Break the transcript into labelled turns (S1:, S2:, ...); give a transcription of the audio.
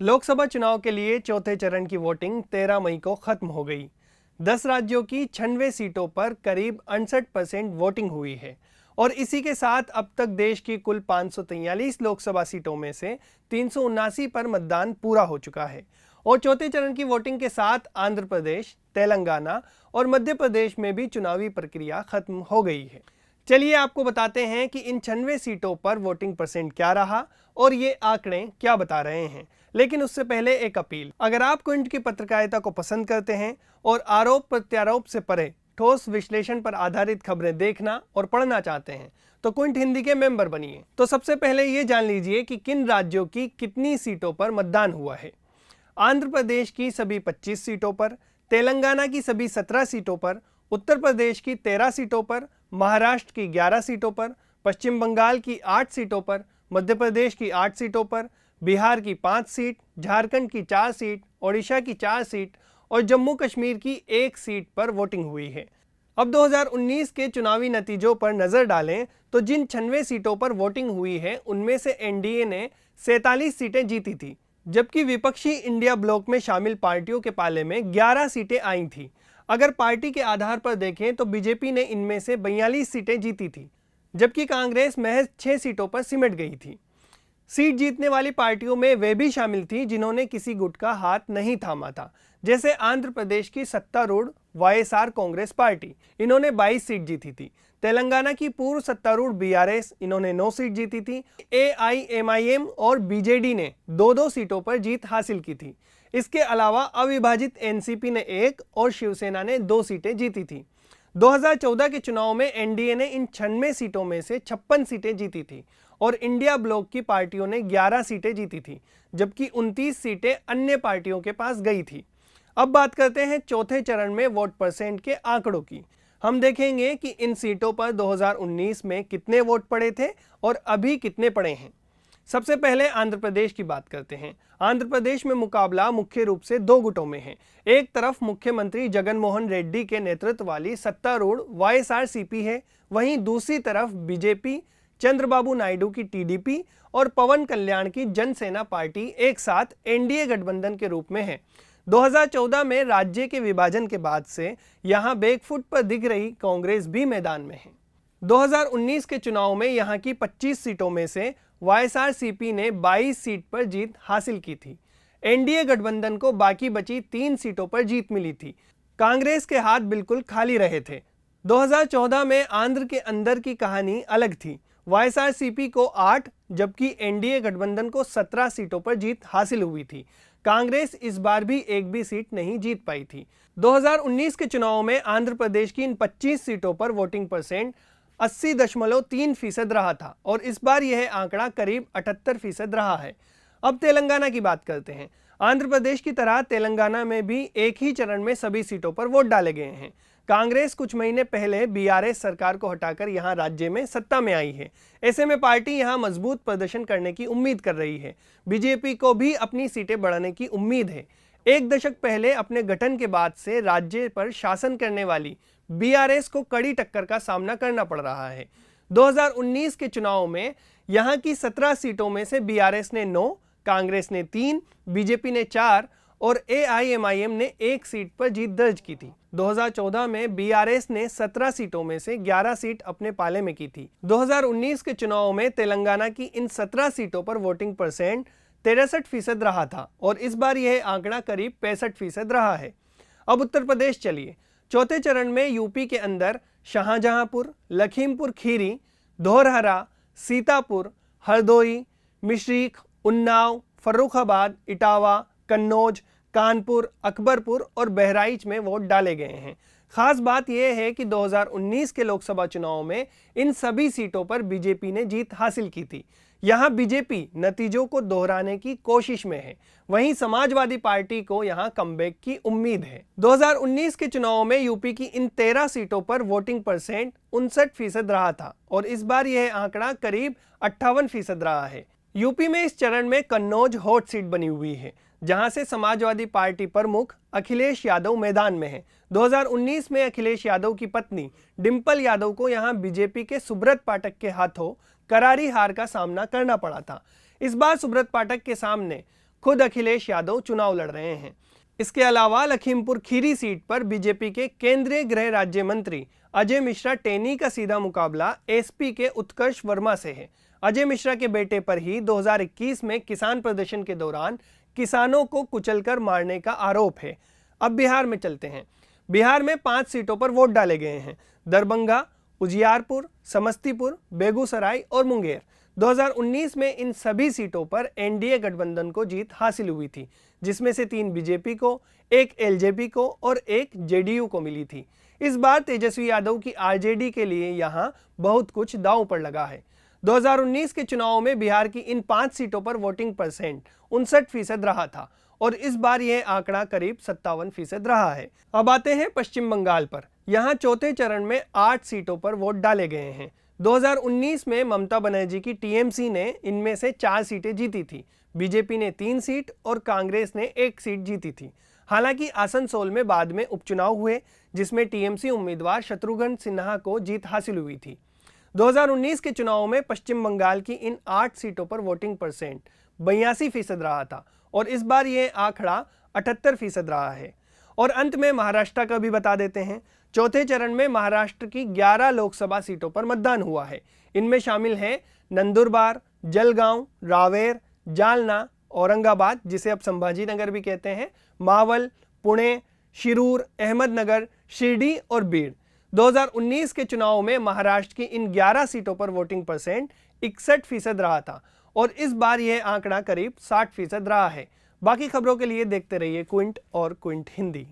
S1: लोकसभा चुनाव के लिए चौथे चरण की वोटिंग 13 मई को खत्म हो गई। 10 राज्यों की 96 सीटों पर करीब 68% वोटिंग हुई है और इसी के साथ अब तक देश की कुल 543 लोकसभा सीटों में से 379 पर मतदान पूरा हो चुका है और चौथे चरण की वोटिंग के साथ आंध्र प्रदेश, तेलंगाना और मध्य प्रदेश में भी चुनावी प्रक्रिया खत्म हो गई है। चलिए आपको बताते हैं कि इन 96 सीटों पर वोटिंग परसेंट क्या रहा और ये आंकड़े क्या बता रहे हैं। लेकिन उससे पहले एक अपील, अगर आप क्विंट की पत्रकारिता को पसंद करते हैं और आरोप प्रत्यारोप से परे ठोस विश्लेषण पर आधारित खबरें देखना और पढ़ना चाहते हैं तो क्विंट हिंदी के मेंबर बनिए। तो सबसे पहले ये जान लीजिए कि किन राज्यों की कितनी सीटों पर मतदान हुआ है। आंध्र प्रदेश की सभी 25 सीटों पर, तेलंगाना की सभी 17 सीटों पर, उत्तर प्रदेश की 13 सीटों पर, महाराष्ट्र की 11 सीटों पर, पश्चिम बंगाल की 8 सीटों पर, मध्य प्रदेश की 8 सीटों पर, बिहार की 5 सीट, झारखंड की 4 सीट, ओडिशा की 4 सीट और जम्मू कश्मीर की 1 सीट पर वोटिंग हुई है। अब 2019 के चुनावी नतीजों पर नजर डालें तो जिन 96 सीटों पर वोटिंग हुई है उनमें से एनडीए ने 47 सीटें जीती थी, जबकि विपक्षी इंडिया ब्लॉक में शामिल पार्टियों के पाले में 11 सीटें आई थी। अगर पार्टी के आधार पर देखें तो बीजेपी ने इनमें से 42 सीटें जीती थी, जबकि कांग्रेस महज 6 सीटों पर सिमट गई थी। सीट जीतने वाली पार्टियों में वे भी शामिल थी जिन्होंने किसी गुट का हाथ नहीं थामा था, जैसे आंध्र प्रदेश की सत्तारूढ़ वाईएसआर कांग्रेस पार्टी, इन्होंने 22 सीट जीती थी। तेलंगाना की पूर्व सत्तारूढ़ बीआरएस, इन्होंने 9 सीट जीती थी। एआईएमआईएम और बीजेडी ने 2-2 सीटों पर जीत हासिल की थी। इसके अलावा अविभाजित एनसीपी ने 1 और शिवसेना ने 2 सीटें जीती थी। 2014 के चुनाव में एनडीए ने इन 96 सीटों में से 56 सीटें जीती थी और इंडिया ब्लॉक की पार्टियों ने 11 सीटें जीती थी, जबकि 29 सीटें अन्य पार्टियों के पास गई थी। अब बात करते हैं चौथे चरण में वोट परसेंट के आंकड़ों की। हम देखेंगे कि इन सीटों पर 2019 में कितने वोट पड़े थे और अभी कितने पड़े हैं। सबसे पहले आंध्र प्रदेश की बात करते हैं। आंध्र प्रदेश में मुकाबला मुख्य रूप से 2 गुटों में है। एक तरफ मुख्यमंत्री जगन मोहन रेड्डी के नेतृत्व वाली सत्तारूढ़ वाईएसआरसीपी है, वहीं दूसरी तरफ बीजेपी, चंद्रबाबू नायडू की टीडीपी और पवन कल्याण की जनसेना पार्टी एक साथ एनडीए गठबंधन के रूप में है। 2014 में राज्य के विभाजन के बाद से यहां बैकफुट पर दिख रही कांग्रेस भी मैदान में है। 2019 के चुनाव में यहां की 25 सीटों में से वाईएसआरसीपी ने 22 सीट पर जीत हासिल की थी। एनडीए गठबंधन को बाकी बची 3 सीटों पर जीत मिली थी। कांग्रेस के हाथ बिल्कुल खाली रहे थे। 2014 में आंध्र के अंदर की कहानी अलग थी। वाईएसआरसीपी को 8 जबकि एनडीए गठबंधन को 17 सीटों पर जीत हासिल हुई थी। कांग्रेस इस बार भी एक भी सीट नहीं जीत पाई थी। 2019 के चुनाव में आंध्र प्रदेश की इन 25 सीटों पर वोटिंग परसेंट 80.3% रहा था और इस बार यह आंकड़ा करीब 78% रहा है। अब तेलंगाना की बात करते हैं। आंध्र प्रदेश की तरह तेलंगाना में भी एक ही चरण में सभी सीटों पर वोट डाले गए हैं। कांग्रेस कुछ महीने पहले बीआरएस सरकार को हटाकर यहां राज्य में सत्ता में आई है। ऐसे में पार्टी यहां मजबूत प्रदर्शन करने की उम्मीद कर रही है। बीजेपी को भी अपनी सीटें बढ़ाने की उम्मीद है। एक दशक पहले अपने गठन के बाद से राज्य पर शासन करने वाली बीआरएस को कड़ी टक्कर का सामना करना पड़ रहा है। 2019 के चुनाव में यहां की 17 सीटों में से बीआरएस ने 9, कांग्रेस ने 3, बीजेपी ने 4 और एआईएमआईएम ने 1 सीट पर जीत दर्ज की थी। 2014 में बीआरएस ने 17 सीटों में से 11 सीट अपने पाले में की थी। 2019 के चुनाव में तेलंगाना की इन 17 सीटों पर वोटिंग परसेंट 63% रहा था और इस बार यह आंकड़ा करीब 65% रहा है। अब उत्तर प्रदेश चलिए। चौथे चरण में यूपी के अंदर शाहजहांपुर, लखीमपुर खीरी, धौरहरा, सीतापुर, हरदोई, मिश्रीख, उन्नाव, फर्रुखाबाद, इटावा, कन्नौज, कानपुर, अकबरपुर और बहराइच में वोट डाले गए हैं। खास बात यह है कि 2019 के लोकसभा चुनाव में इन सभी सीटों पर बीजेपी ने जीत हासिल की थी। यहां बीजेपी नतीजों को दोहराने की कोशिश में है, वहीं समाजवादी पार्टी को यहां कमबैक की उम्मीद है। 2019 के चुनाव में यूपी की इन 13 सीटों पर वोटिंग परसेंट 59% रहा था और इस बार यह आंकड़ा करीब 58% रहा है। यूपी में इस चरण में कन्नौज हॉट सीट बनी हुई है, जहां से समाजवादी पार्टी प्रमुख अखिलेश यादव मैदान में है। 2019 में अखिलेश यादव की पत्नी डिंपल यादव को यहां बीजेपी के सुब्रत पाठक के हाथों करारी हार का सामना करना पड़ा था। इस बार सुब्रत पाठक के सामने खुद अखिलेश यादव चुनाव लड़ रहे हैं। इसके अलावा लखीमपुर खीरी सीट पर बीजेपी के केंद्रीय गृह राज्य मंत्री अजय मिश्रा टेनी का सीधा मुकाबला एसपी के उत्कर्ष वर्मा से है। अजय मिश्रा के बेटे पर ही 2021 में किसान प्रदर्शन के दौरान किसानों को कुचलकर मारने का आरोप है। अब बिहार में चलते हैं। बिहार में 5 सीटों पर वोट डाले गए हैं। दरभंगा, उजियारपुर, समस्तीपुर, बेगूसराय और मुंगेर। 2019 में इन सभी सीटों पर एनडीए गठबंधन को जीत हासिल हुई थी, जिसमें से 3 बीजेपी को, 1 एलजेपी को और 1 जेडीयू को मिली थी। इस बार तेजस्वी यादव की आरजेडी के लिए यहां बहुत कुछ दांव पर लगा है। 2019 के चुनाव में बिहार की इन 5 सीटों पर वोटिंग परसेंट 59% रहा था और इस बार यह आंकड़ा करीब 57% रहा है। अब आते हैं पश्चिम बंगाल पर। यहां चौथे चरण में 8 सीटों पर वोट डाले गए हैं। 2019 में ममता बनर्जी की टीएमसी ने इनमें से 4 सीटें जीती थी। बीजेपी ने 3 सीट और कांग्रेस ने 1 सीट जीती थी। हालांकि आसनसोल में बाद में उपचुनाव हुए, जिसमें टीएमसी उम्मीदवार शत्रुघ्न सिन्हा को जीत हासिल हुई थी। 2019 के चुनाव में पश्चिम बंगाल की इन 8 सीटों पर वोटिंग परसेंट 82% रहा था और इस बार यह आंकड़ा 78% रहा है। और अंत में महाराष्ट्र का भी बता देते हैं। चौथे चरण में महाराष्ट्र की 11 लोकसभा सीटों पर मतदान हुआ है। इनमें शामिल हैं नंदुरबार, जलगांव, रावेर, जालना, औरंगाबाद जिसे अब संभाजी नगर भी कहते हैं, मावल, पुणे, शिरूर, अहमदनगर, शिरडी और बीड़। 2019 के चुनाव में महाराष्ट्र की इन 11 सीटों पर वोटिंग परसेंट 61% रहा था और इस बार यह आंकड़ा करीब 60% रहा है। बाकी खबरों के लिए देखते रहिए क्विंट और क्विंट हिंदी।